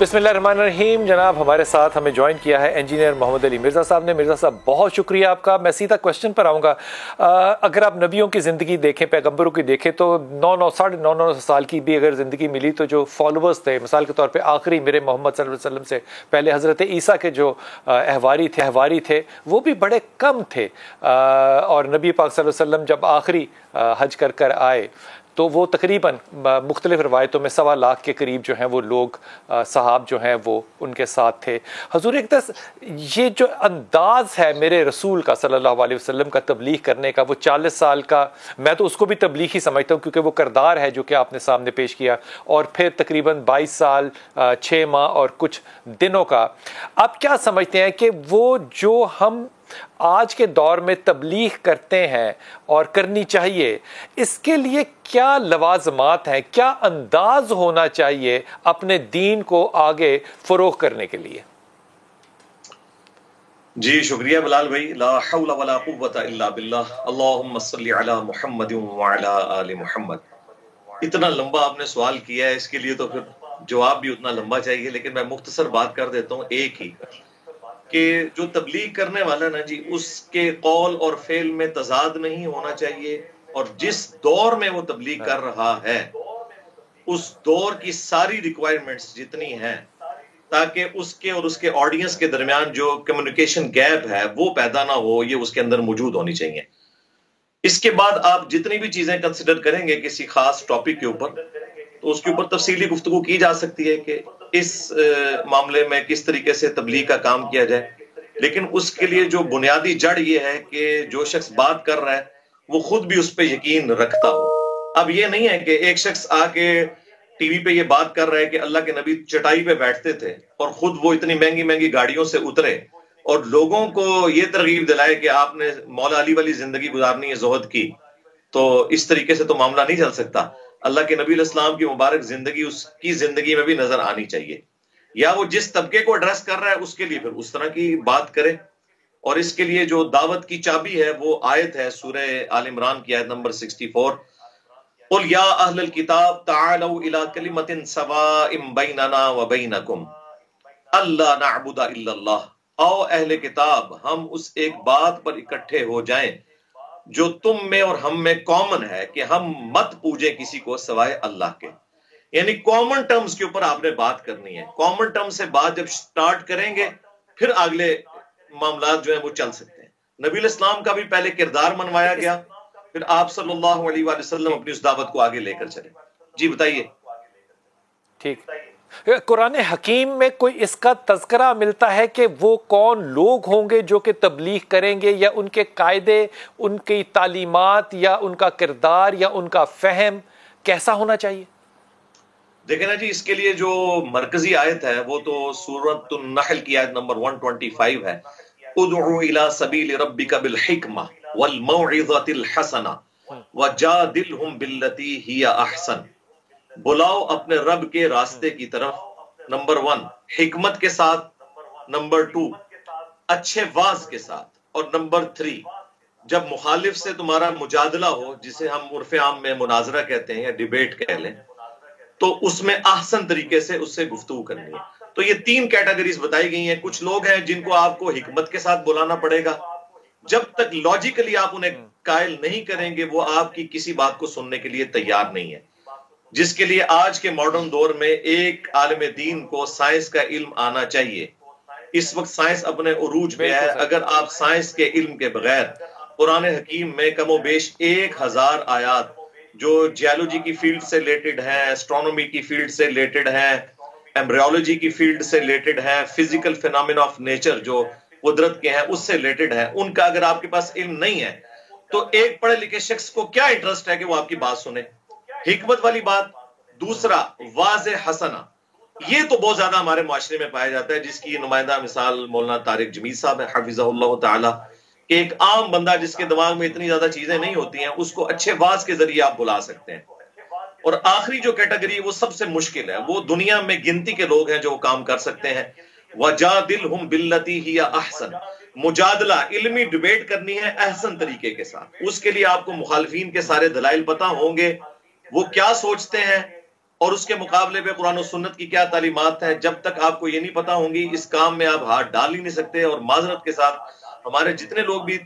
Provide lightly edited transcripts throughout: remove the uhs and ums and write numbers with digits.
बिस्मिल्लाहिर्रहमानिर्रहीम। जनाब हमारे साथ हमें ज्वाइन किया है इंजीनियर मोहम्मद अली मिर्ज़ा साहब ने। मिर्ज़ा साहब बहुत शुक्रिया आपका। मैं सीधा क्वेश्चन पर आऊँगा। अगर आप नबियों की ज़िंदगी देखें, पैगंबरों की देखें, तो 9 साल की भी अगर ज़िंदगी मिली तो जो फॉलोअर्स थे, मिसाल के तौर पे आखिरी मेरे मोहम्मद सल्लल्लाहु अलैहि वसल्लम से पहले हज़रत ईसा के जो अहवारी थे वो भी बड़े कम थे। और नबी पाक सल्लल्लाहु अलैहि वसल्लम जब आखिरी हज कर आए तो वो तकरीबन मुख्तलिफ रवायतों में 1.25 लाख के करीब जो हैं वो लोग सहाब जो हैं वो उनके साथ थे। हजूर अक़दस, ये जो अंदाज़ है मेरे रसूल का सल्लल्लाहु अलैहि वसल्लम का तबलीग करने का, वो 40 साल का, मैं तो उसको भी तबलीग ही समझता हूँ क्योंकि वो किरदार है जो कि आपने सामने पेश किया, और फिर तकरीबन 22 साल 6 माह और कुछ दिनों का। आप क्या समझते हैं कि वो जो हम आज के दौर में तबलीग करते हैं और करनी चाहिए, इसके लिए क्या लवाजमात हैं, क्या अंदाज होना चाहिए अपने दीन को आगे फरोग करने के लिए? जी शुक्रिया बिलाल भाई। ला हौला वला कुव्वता इल्ला बिल्लाह। अल्लाहुम्मा सल्ली अला मुहम्मद व अला आलि मुहम्मद। इतना लंबा आपने सवाल किया है, इसके लिए तो फिर जवाब भी उतना लंबा चाहिए, लेकिन मैं मुख्तसर बात कर देता हूँ एक ही, कि जो तबलीग करने वाला ना जी, उसके कौल और फेल में तजाद नहीं होना चाहिए, और जिस दौर में वो तबलीग कर रहा है उस दौर की सारी रिक्वायरमेंट्स जितनी हैं, ताकि उसके और उसके ऑडियंस के दरमियान जो कम्युनिकेशन गैप है वो पैदा ना हो, ये उसके अंदर मौजूद होनी चाहिए। इसके बाद आप जितनी भी चीजें कंसिडर करेंगे किसी खास टॉपिक के ऊपर, तो उसके ऊपर तफसीली गुफ्तगू की जा सकती है कि इस मामले में किस तरीके से तबलीग का काम किया जाए, लेकिन उसके लिए जो बुनियादी जड़ ये है कि जो शख्स बात कर रहा है वो खुद भी उस पर यकीन रखता हो। अब ये नहीं है कि एक शख्स आके टीवी पे ये बात कर रहा है कि अल्लाह के नबी चटाई पे बैठते थे और खुद वो इतनी महंगी महंगी गाड़ियों से उतरे और लोगों को ये तरगीब दिलाए कि आपने मौला अली वाली जिंदगी गुजारनी है, ज़ुहद की। तो इस तरीके से तो मामला नहीं चल सकता। अल्लाह के नबी इस्लाम की मुबारक जिंदगी उसकी जिंदगी में भी नजर आनी चाहिए, या वो जिस तबके को एड्रेस कर रहा है उसके लिए फिर उस तरह की बात करे। और इसके लिए जो दावत की चाबी है वो आयत है सूरह आल इमरान की आयत नंबर 64, कुल या अहलल किताब ताअलू इला कलिमतिन सवाइम बैनना व बैनकुम अल्ला नअबुदा इल्लल्लाह। आओ अहले किताब, हम उस एक बात पर इकट्ठे हो जाएं जो तुम में और हम में कॉमन है, कि हम मत पूजे किसी को सिवाय अल्लाह के। यानी कॉमन टर्म्स के ऊपर आपने बात करनी है। कॉमन टर्म से बात जब स्टार्ट करेंगे फिर अगले मामलात जो है वो चल सकते हैं। नबी इस्लाम का भी पहले किरदार मनवाया गया, फिर आप सल्लल्लाहु अलैहि वसल्लम अपनी उस दावत को आगे लेकर चले। जी बताइए। ठीक, कुरान हकीम में कोई इसका तज़किरा मिलता है कि वो कौन लोग होंगे जो कि तबलीग करेंगे, या उनके कायदे, उनकी तालीमात, या उनका किरदार, या उनका फहम कैसा होना चाहिए? देखें ना जी, इसके लिए जो मरकजी आयत है वो तो सूरत नहल की आयत नंबर 125 है। उदउ इला सबील रब्बिका बिल हिकमा वल मौइज़तिल हसना वजादिलहुम बिल्लती हिया अहसन। बुलाओ अपने रब के रास्ते की तरफ, नंबर 1 हिकमत के साथ, नंबर 2 अच्छे वाज के साथ, और नंबर 3 जब मुखालिफ से तुम्हारा मुजादला हो, जिसे हम उर्फ़े आम में मुनाजरा कहते हैं या डिबेट कह लें, तो उसमें ahsan तरीके से उससे गुफ्तगू करनी है। तो ये 3 कैटेगरीज बताई गई हैं। कुछ लोग हैं जिनको आपको हिकमत के साथ बुलाना पड़ेगा, जब तक लॉजिकली आप उन्हें कायल नहीं करेंगे वो आपकी किसी बात को सुनने के लिए तैयार नहीं है। जिसके लिए आज के मॉडर्न दौर में एक आलिम दीन को साइंस का इल्म आना चाहिए। इस वक्त साइंस अपने उरूज पे है। अगर आप साइंस के इल्म के बगैर कुरान हकीम में कमोबेश 1000 आयात जो जियोलॉजी की फील्ड से रिलेटेड है, एस्ट्रोनॉमी की फील्ड से रिलेटेड है, एम्ब्रियोलॉजी की फील्ड से रिलेटेड है, फिजिकल फिनोमेना ऑफ नेचर जो कुदरत के हैं उससे रिलेटेड है, उनका अगर आपके पास इल्म नहीं है तो एक पढ़े लिखे शख्स को क्या इंटरेस्ट है कि वो आपकी बात सुने। हिकमत वाली बात। दूसरा वाज़े हसना, ये तो बहुत ज्यादा हमारे माशरे में पाया जाता है, जिसकी नुमाइंदा मिसाल मौलाना तारिक जमील साहब है हफिज़हुल्लाह ताला। एक आम बंदा जिसके दिमाग में इतनी ज्यादा चीजें नहीं होती हैं, उसको अच्छे वाज के जरिए आप बुला सकते हैं। और आखिरी जो कैटेगरी है वो सबसे मुश्किल है, वो दुनिया में गिनती के लोग हैं जो काम कर सकते हैं। वजादिलहुम बिल्लती हिया अहसन, मुजादला इल्मी डिबेट करनी है अहसन तरीके के साथ। उसके लिए आपको मुखालिफिन के सारे दलाइल पता होंगे, वो क्या सोचते हैं, اور اس کے مقابلے پہ قرآن و سنت کی کیا تعلیمات ہیں، جب تک آپ کو یہ نہیں پتا ہوں گی اس کام میں آپ ہاتھ ڈال ہی نہیں سکتے۔ اور معذرت کے ساتھ ہمارے جتنے لوگ بھی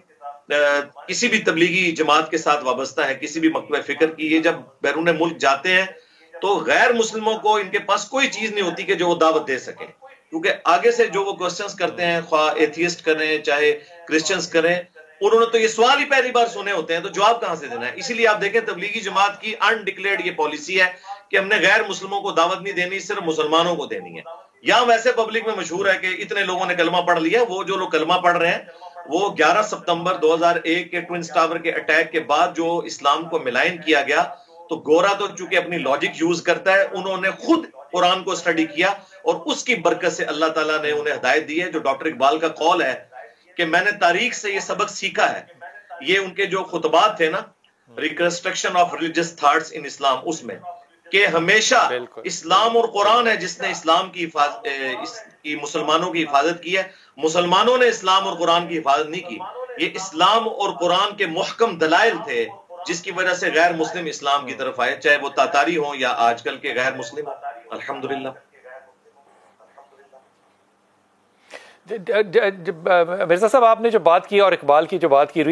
کسی بھی تبلیغی جماعت کے ساتھ وابستہ ہے، کسی بھی مکتبہ فکر کی، یہ جب بیرون ملک جاتے ہیں تو غیر مسلموں کو ان کے پاس کوئی چیز نہیں ہوتی کہ جو وہ دعوت دے سکیں، کیونکہ آگے سے جو وہ کوسچنز کرتے ہیں، خواہ ایتھیسٹ کریں چاہے کرسچنز کریں، انہوں نے تو یہ سوال ہی پہلی بار سنے ہوتے ہیں، تو جواب کہاں سے دینا ہے؟ اسی لیے آپ دیکھیں تبلیغی جماعت کی انڈکلیئرڈ یہ پالیسی ہے کہ ہم نے غیر مسلموں کو دعوت نہیں دینی، صرف مسلمانوں کو دینی ہے۔ یہاں ویسے پبلک میں مشہور ہے کہ اتنے لوگوں نے کلمہ پڑھ لیا، وہ جو لوگ کلمہ پڑھ رہے ہیں وہ 11 ستمبر 2001 کے ٹوئنز ٹاور کے اٹیک کے بعد جو اسلام کو ملائن کیا گیا، تو گورا تو چونکہ اپنی لاجک یوز کرتا ہے، انہوں نے خود قرآن کو اسٹڈی کیا اور اس کی برکت سے اللہ تعالیٰ نے انہیں ہدایت دی ہے۔ جو ڈاکٹر اقبال کا قول ہے کہ میں نے تاریخ سے یہ سبق سیکھا ہے، یہ ان کے جو خطبات تھے نا، reconstruction of religious thoughts in Islam, اس میں کہ ہمیشہ اسلام اور قرآن ہے جس نے اسلام کی مسلمانوں کی حفاظت کی ہے، مسلمانوں نے اسلام اور قرآن کی حفاظت نہیں کی۔ یہ اسلام اور قرآن کے محکم دلائل تھے جس کی وجہ سے غیر مسلم اسلام کی طرف آئے، چاہے وہ تاتاری ہوں یا آج کل کے غیر مسلم ہوں۔ الحمدللہ۔ مرزا صاحب، آپ نے جو بات کی اور اقبال کی جو بات کی،